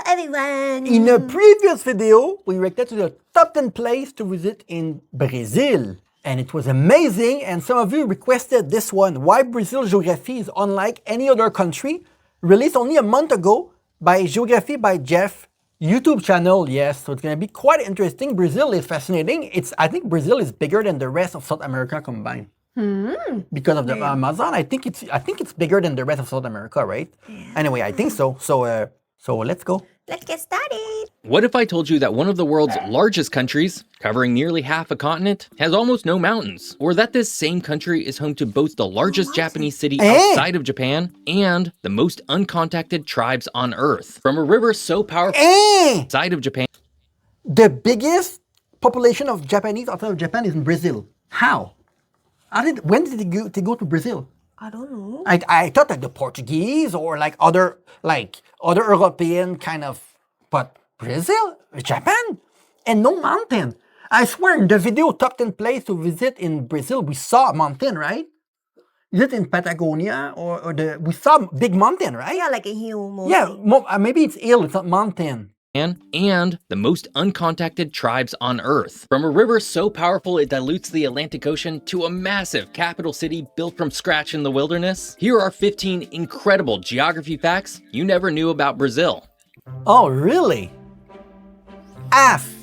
everyone! In a previous video, we reacted to the top 10 place to visit in Brazil. And it was amazing, and some of you requested this one, Why Brazil Geography is Unlike Any Other Country, released only a month ago by Geography by Jeff YouTube channel. Yes, so it's going to be quite interesting. Brazil is fascinating. I think Brazil is bigger than the rest of South America combined. Because of the Amazon, I think it's bigger than the rest of South America, right? Yeah. Anyway, I think so. So let's go. Let's get started. What if I told you that one of the world's largest countries, covering nearly half a continent, has almost no mountains? Or that this same country is home to both the largest Japanese city outside of Japan and the most uncontacted tribes on Earth? From a river so powerful outside of Japan. The biggest population of Japanese outside of Japan is in Brazil. How? When did they go to Brazil? I don't know. I thought like the Portuguese or like other European kind of, but Brazil, Japan, and no mountain. I swear in the video top 10 place to visit in Brazil, we saw a mountain, right? Is it in Patagonia we saw a big mountain, right? Yeah, like a hill mostly. Yeah, maybe it's hill, it's not mountain. And the most uncontacted tribes on Earth. From a river so powerful it dilutes the Atlantic Ocean to a massive capital city built from scratch in the wilderness, here are 15 incredible geography facts you never knew about Brazil. Oh, really? F.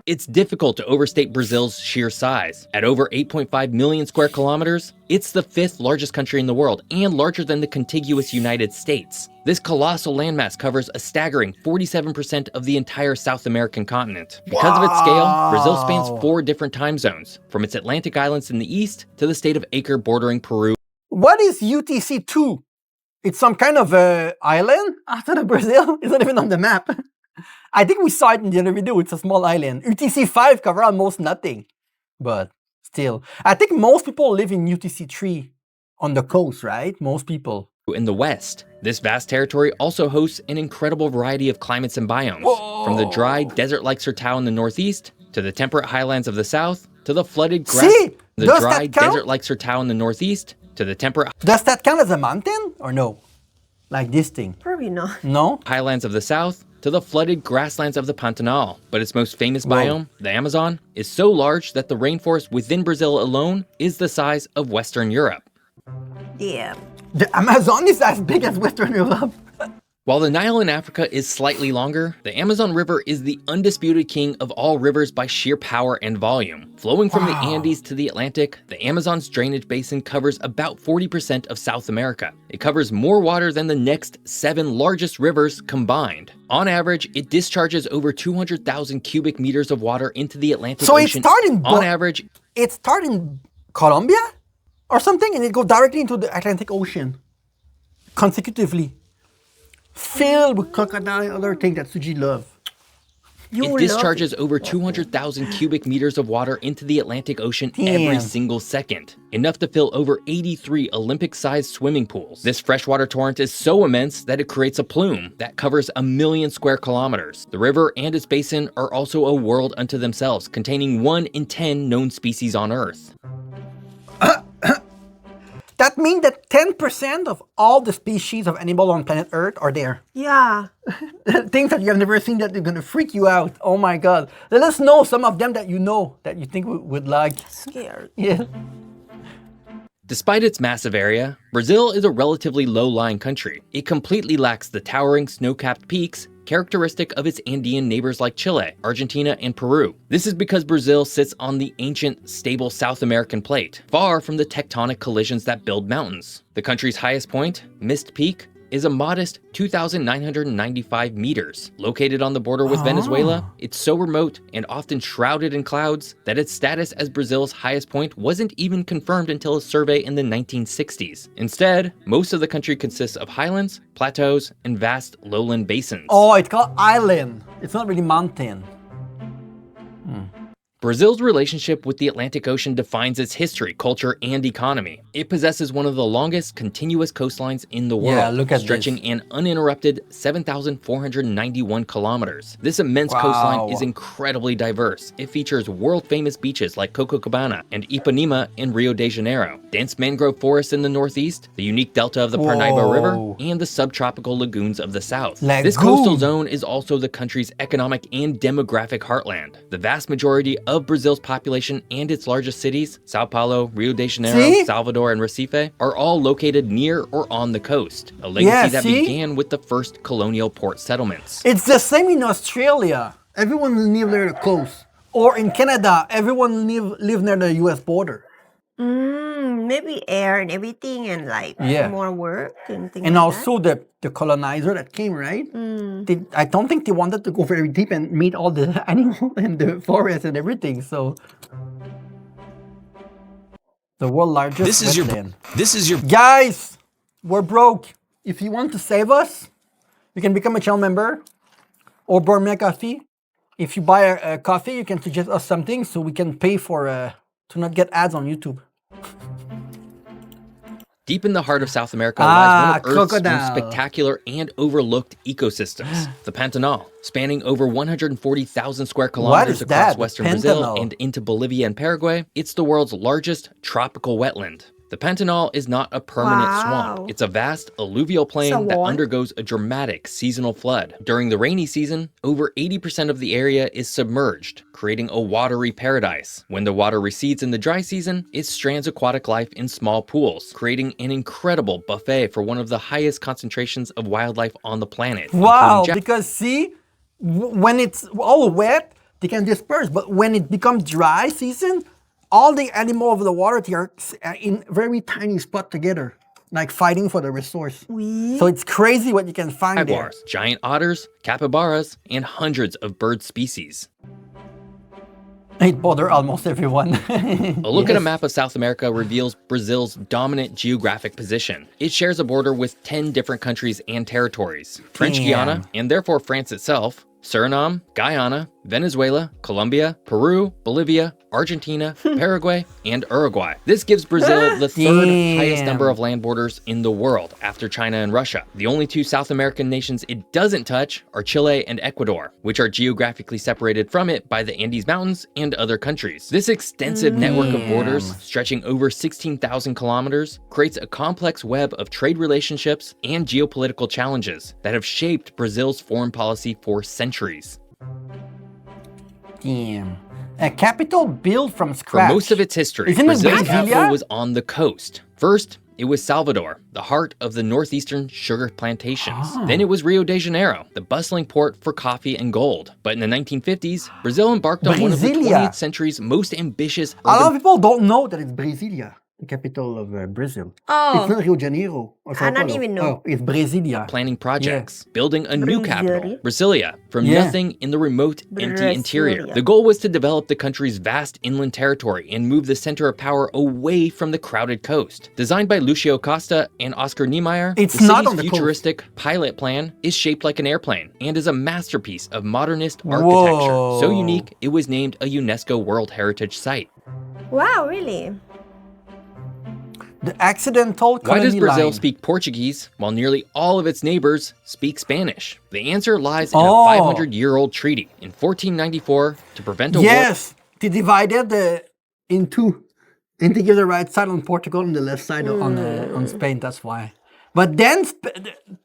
It's difficult to overstate Brazil's sheer size. At over 8.5 million square kilometers, it's the 5th largest country in the world and larger than the contiguous United States. This colossal landmass covers a staggering 47% of the entire South American continent. Because of its scale, Brazil spans 4 different time zones, from its Atlantic islands in the east to the state of Acre bordering Peru. What is UTC-2? It's some kind of island outside of Brazil? It's not even on the map. I think we saw it in the other video, it's a small island. UTC-5 cover almost nothing, but still. I think most people live in UTC-3 on the coast, right? Most people. In the west, this vast territory also hosts an incredible variety of climates and biomes. Whoa. From the dry, desert-like Sertão in the northeast, to the temperate highlands of the south, to the flooded grass. See? The Does dry, that count? desert-like Sertão in the northeast, to the temperate... Does that count as a mountain or no? Like this thing? Probably not. No? Highlands of the south, to the flooded grasslands of the Pantanal. But its most famous biome, the Amazon, is so large that the rainforest within Brazil alone is the size of Western Europe. Yeah. The Amazon is as big as Western Europe. While the Nile in Africa is slightly longer, the Amazon River is the undisputed king of all rivers by sheer power and volume. Flowing from the Andes to the Atlantic, the Amazon's drainage basin covers about 40% of South America. It covers more water than the next 7 largest rivers combined. On average, it discharges over 200,000 cubic meters of water into the Atlantic Ocean. It started in Colombia or something, and it goes directly into the Atlantic Ocean consecutively. Filled with crocodile and other things that Suji love. It discharges over 200,000 cubic meters of water into the Atlantic Ocean every single second, enough to fill over 83 Olympic-sized swimming pools. This freshwater torrent is so immense that it creates a plume that covers 1 million square kilometers. The river and its basin are also a world unto themselves, containing 1 in 10 known species on Earth. That means that 10% of all the species of animal on planet Earth are there. Yeah. Things that you have never seen that are going to freak you out. Oh my God. Let us know some of them that you know, that you think would like. Scared. Yeah. Despite its massive area, Brazil is a relatively low-lying country. It completely lacks the towering snow-capped peaks characteristic of its Andean neighbors like Chile, Argentina, and Peru. This is because Brazil sits on the ancient, stable South American plate, far from the tectonic collisions that build mountains. The country's highest point, Mist Peak, is a modest 2,995 meters. Located on the border with Venezuela, it's so remote and often shrouded in clouds that its status as Brazil's highest point wasn't even confirmed until a survey in the 1960s. Instead, most of the country consists of highlands, plateaus, and vast lowland basins. Oh, it's called island. It's not really mountain. Brazil's relationship with the Atlantic Ocean defines its history, culture, and economy. It possesses one of the longest continuous coastlines in the world, Yeah, look at stretching this. an uninterrupted 7,491 kilometers. This immense coastline is incredibly diverse. It features world-famous beaches like Copacabana and Ipanema in Rio de Janeiro, dense mangrove forests in the northeast, the unique delta of the Parnaíba River, and the subtropical lagoons of the south. This coastal zone is also the country's economic and demographic heartland. The vast majority of Brazil's population and its largest cities, Sao Paulo, Rio de Janeiro, Salvador, and Recife, are all located near or on the coast, a legacy that began with the first colonial port settlements. It's the same in Australia. Everyone will live near the coast. Or in Canada, everyone live near the US border. Maybe air and everything and like more work and things And like also the colonizer that came, right? I don't think they wanted to go very deep and meet all the animals and the forest and everything. So the world's largest wetland. This is your Guys, we're broke. If you want to save us, you can become a channel member or buy me a coffee. If you buy a coffee, you can suggest us something so we can pay for to not get ads on YouTube. Deep in the heart of South America lies one of Earth's crocodile. most spectacular and overlooked ecosystems, the Pantanal. Spanning over 140,000 square kilometers across western Brazil and into Bolivia and Paraguay, it's the world's largest tropical wetland. The Pantanal is not a permanent swamp. It's a vast alluvial plain that undergoes a dramatic seasonal flood. During the rainy season, over 80% of the area is submerged, creating a watery paradise. When the water recedes in the dry season, it strands aquatic life in small pools, creating an incredible buffet for one of the highest concentrations of wildlife on the planet. Wow, because see, when it's all wet, they can disperse, but when it becomes dry season, all the animals of the water, they are in very tiny spot together, like fighting for the resource. So it's crazy what you can find there. Giant otters, capybaras, and hundreds of bird species. It bothers almost everyone. A look at a map of South America reveals Brazil's dominant geographic position. It shares a border with 10 different countries and territories. French Guiana, and therefore France itself, Suriname, Guyana, Venezuela, Colombia, Peru, Bolivia, Argentina, Paraguay, and Uruguay. This gives Brazil the third highest number of land borders in the world after China and Russia. The only two South American nations it doesn't touch are Chile and Ecuador, which are geographically separated from it by the Andes Mountains and other countries. This extensive network of borders, stretching over 16,000 kilometers, creates a complex web of trade relationships and geopolitical challenges that have shaped Brazil's foreign policy for centuries. Damn. A capital built from scratch. For most of its history, Brazil's capital was on the coast. First, it was Salvador, the heart of the northeastern sugar plantations. Then it was Rio de Janeiro, the bustling port for coffee and gold. But in the 1950s, Brazil embarked on one of the 20th century's most ambitious A lot of people don't know that it's Brasília, the capital of Brazil. It's not Rio de Janeiro. Or Sao I don't Paulo. even know. It's Brasília. planning projects, building a new capital, Brasília, from nothing in the remote, empty interior. The goal was to develop the country's vast inland territory and move the center of power away from the crowded coast. Designed by Lucio Costa and Oscar Niemeyer, the city's futuristic pilot plan is shaped like an airplane and is a masterpiece of modernist architecture. So unique, it was named a UNESCO World Heritage Site. Wow, really? The accidental colony Why does Brazil line. speak Portuguese while nearly all of its neighbors speak Spanish? The answer lies in a 500-year-old treaty in 1494 to prevent a war. Yes, they divided in two. And they give the right side on Portugal and the left side on Spain, that's why. But then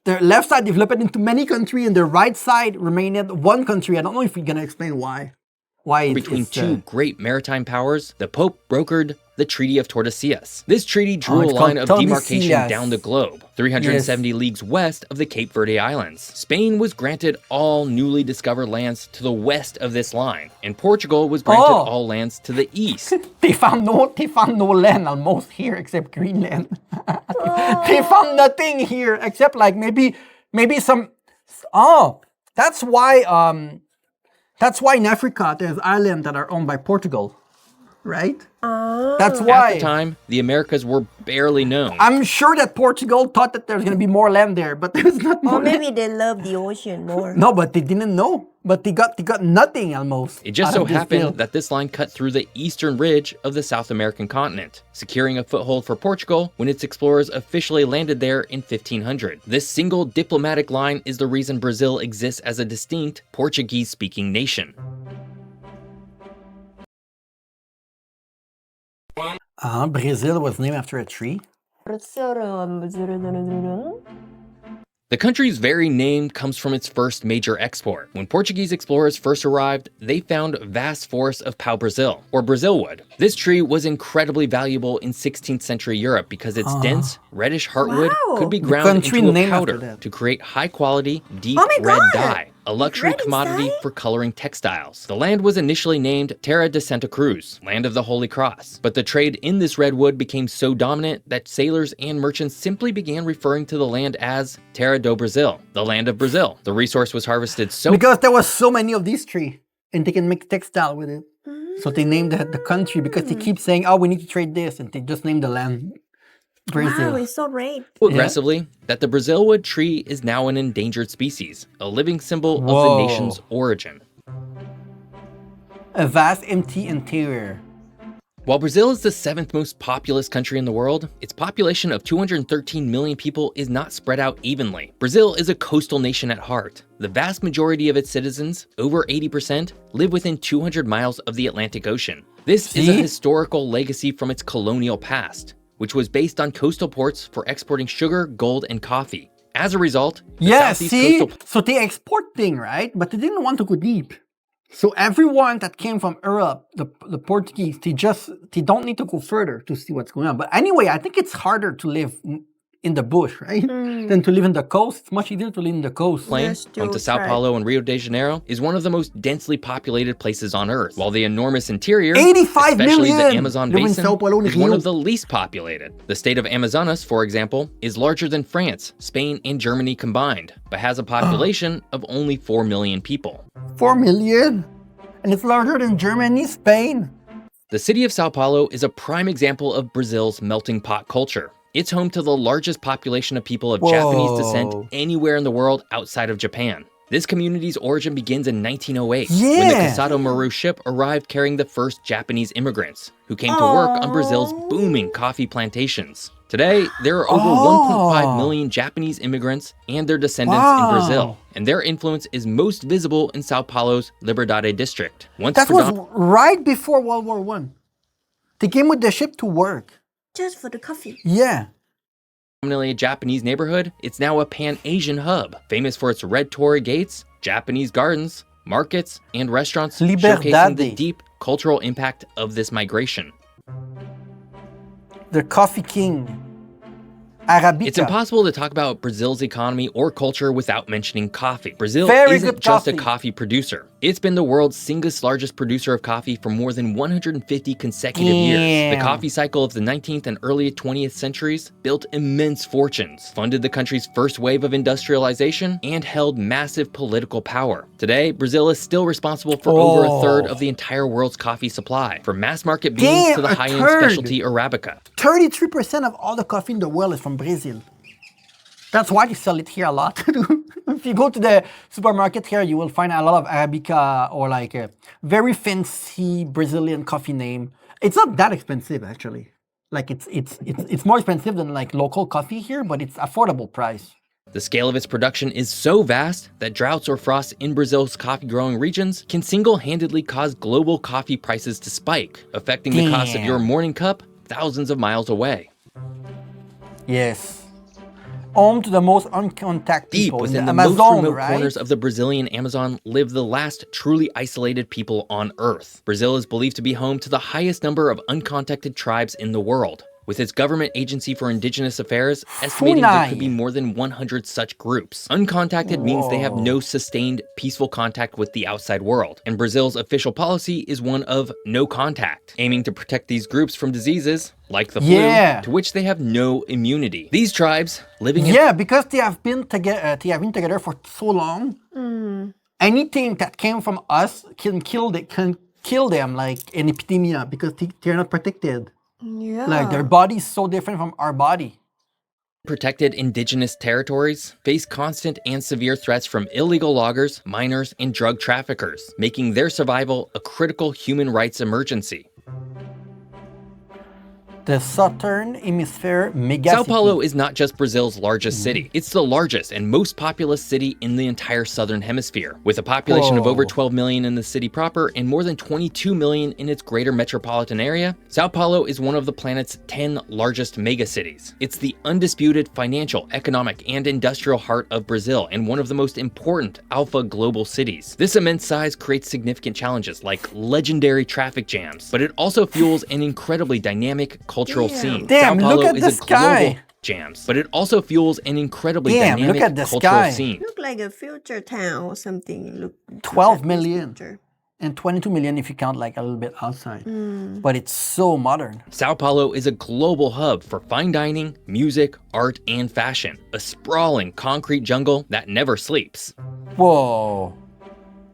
the left side developed into many countries and the right side remained one country. I don't know if we're going to explain why. Between two great maritime powers, the Pope brokered the Treaty of Tordesillas. This treaty drew a line of demarcation down the globe, 370 leagues west of the Cape Verde Islands. Spain was granted all newly discovered lands to the west of this line, and Portugal was granted all lands to the east. They found no land almost here except Greenland. They found nothing here except like maybe some. That's why in Africa there's islands that are owned by Portugal. right? Oh. That's At why. the time, the Americas were barely known. I'm sure that Portugal thought that there's going to be more land there, but there's not more Or maybe land. they love the ocean more. No, but they didn't know. But they got nothing almost. It just out so of this happened deal. that this line cut through the eastern ridge of the South American continent, securing a foothold for Portugal when its explorers officially landed there in 1500. This single diplomatic line is the reason Brazil exists as a distinct Portuguese-speaking nation. Brazil was named after a tree. The country's very name comes from its first major export. When Portuguese explorers first arrived, they found vast forests of pau-brazil, or Brazilwood. This tree was incredibly valuable in 16th century Europe because its dense, reddish heartwood Wow. could be The ground country into a named after powder that. to create high-quality, deep Oh my red God! dye, a luxury Red is commodity dye? for coloring textiles. The land was initially named Terra de Santa Cruz, Land of the Holy Cross, but the trade in this redwood became so dominant that sailors and merchants simply began referring to the land as Terra do Brasil, the land of Brazil. The resource was harvested so Because there was so many of these trees, and they can make textile with it. So they named the country because they keep saying, "Oh, we need to trade this," and they just named the land Brazil. Wow, it's so red. aggressively that the Brazilwood tree is now an endangered species, a living symbol of the Whoa. nation's origin. A vast, empty interior. While Brazil is the 7th most populous country in the world, its population of 213 million people is not spread out evenly. Brazil is a coastal nation at heart. The vast majority of its citizens, over 80%, live within 200 miles of the Atlantic Ocean. This is a See? historical legacy from its colonial past, which was based on coastal ports for exporting sugar, gold, and coffee. As a result, the Yeah, Southeast see? coastal So they export thing, right? But they didn't want to go deep. So everyone that came from Europe, the Portuguese, they don't need to go further to see what's going on. But anyway, I think it's harder to live in the bush, right? Than to live in the coast. It's much easier to live in the coast. plain, Yes, home to too, Sao right. Paulo and Rio de Janeiro, is one of the most densely populated places on Earth, while the enormous interior, 85 especially the million Amazon live in basin, Sao Paulo and is one Rio. of the least populated. The state of Amazonas, for example, is larger than France, Spain, and Germany combined, but has a population of only 4 million people. 4 million? And it's larger than Germany, Spain. The city of Sao Paulo is a prime example of Brazil's melting pot culture. It's home to the largest population of people of Japanese descent Whoa. anywhere in the world outside of Japan. This community's origin begins in 1908, when the Yeah. Casado Maru ship arrived carrying the first Japanese immigrants, who came to work on Brazil's booming coffee plantations. Today, there are over 1.5 million Japanese immigrants and their descendants in Brazil, Wow. and their influence is most visible in Sao Paulo's Liberdade district. Once That was predom- right before World War I. They came with the ship to work. Just for the coffee. Yeah. predominantly a Japanese neighborhood, it's now a pan-Asian hub, famous for its red torii gates, Japanese gardens, markets, and restaurants, showcasing the Liberdade. deep cultural impact of this migration. The coffee king. Arabica. It's impossible to talk about Brazil's economy or culture without mentioning coffee. Brazil Very isn't good just a coffee. coffee producer. It's been the world's single largest producer of coffee for more than 150 consecutive years. The Damn. coffee cycle of the 19th and early 20th centuries built immense fortunes, funded the country's first wave of industrialization, and held massive political power. Today, Brazil is still responsible for over a third of the entire world's coffee supply, from mass market beans Damn, to the a high-end third. specialty Arabica. 33% of all the coffee in the world is from Brazil. That's why they sell it here a lot. If you go to the supermarket here, you will find a lot of Arabica or like a very fancy Brazilian coffee name. It's not that expensive actually. Like it's more expensive than like local coffee here, but it's affordable price. The scale of its production is so vast that droughts or frosts in Brazil's coffee-growing regions can single-handedly cause global coffee prices to spike, affecting the cost of your Damn. morning cup thousands of miles away. Yes. Home to the most uncontacted Deep people in within the the most Amazon, remote right? corners of the Brazilian Amazon live the last truly isolated people on Earth. Brazil is believed to be home to the highest number of uncontacted tribes in the world, with its government agency for indigenous affairs estimating there could be more than 100 such groups. Uncontacted means they have no sustained peaceful contact with the outside world, and Brazil's official policy is one of no contact, aiming to protect these groups from diseases like the flu, Yeah. to which they have no immunity. These tribes, living in Yeah, because they have been together for so long. Anything that came from us can kill kill them like an epidemia because they're not protected. Yeah. Like their body is so different from our body. Protected indigenous territories face constant and severe threats from illegal loggers, miners, and drug traffickers, making their survival a critical human rights emergency. The Southern Hemisphere megacity. Sao Paulo is not just Brazil's largest city. It's the largest and most populous city in the entire Southern Hemisphere, with a population of over 12 million in the city proper and more than 22 million in its greater metropolitan area. Sao Paulo is one of the planet's 10 largest megacities. It's the undisputed financial, economic, and industrial heart of Brazil and one of the most important alpha global cities. This immense size creates significant challenges like legendary traffic jams, but it also fuels an incredibly dynamic cultural scene. Damn, Sao Paulo look at is the a sky. global jams, but it also fuels an incredibly Damn, look dynamic at the cultural sky. scene. Look like a future town or something. Look. 12 million. And 22 million if you count like a little bit outside. But it's so modern. Sao Paulo is a global hub for fine dining, music, art, and fashion. A sprawling concrete jungle that never sleeps. Whoa.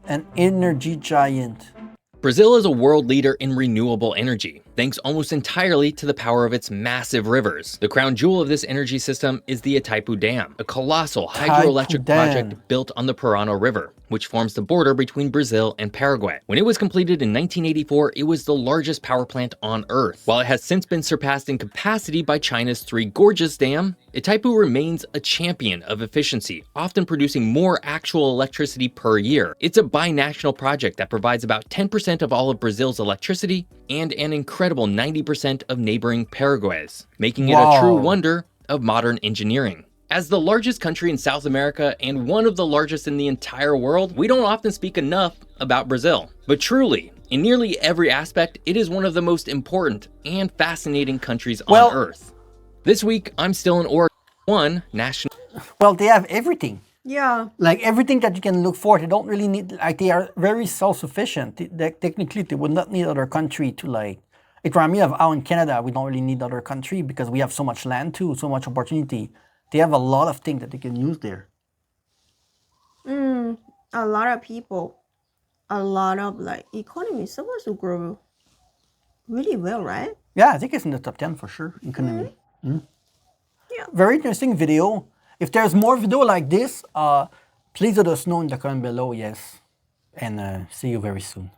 An energy giant. Brazil is a world leader in renewable energy, thanks almost entirely to the power of its massive rivers. The crown jewel of this energy system is the Itaipu Dam, a colossal hydroelectric project built on the Parana River, which forms the border between Brazil and Paraguay. When it was completed in 1984, it was the largest power plant on Earth. While it has since been surpassed in capacity by China's Three Gorges Dam, Itaipu remains a champion of efficiency, often producing more actual electricity per year. It's a binational project that provides about 10% of all of Brazil's electricity and an incredible 90% of neighboring Paraguay's, making it a true wonder of modern engineering. As the largest country in South America and one of the largest in the entire world, we don't often speak enough about Brazil. But truly, in nearly every aspect, it is one of the most important and fascinating countries on Earth. This week, I'm still in Oregon. One national. Well, they have everything. Yeah. Like everything that you can look for. They don't really need, like they are very self-sufficient. Technically, they would not need other country to like, it reminds me of how in Canada, we don't really need other country because we have so much land too, so much opportunity. They have a lot of things that they can use there. A lot of people, a lot of like economy is supposed to grow really well, right? Yeah, I think it's in the top 10 for sure, economy. Yeah. Very interesting video. If there's more video like this, please let us know in the comment below, yes. And see you very soon.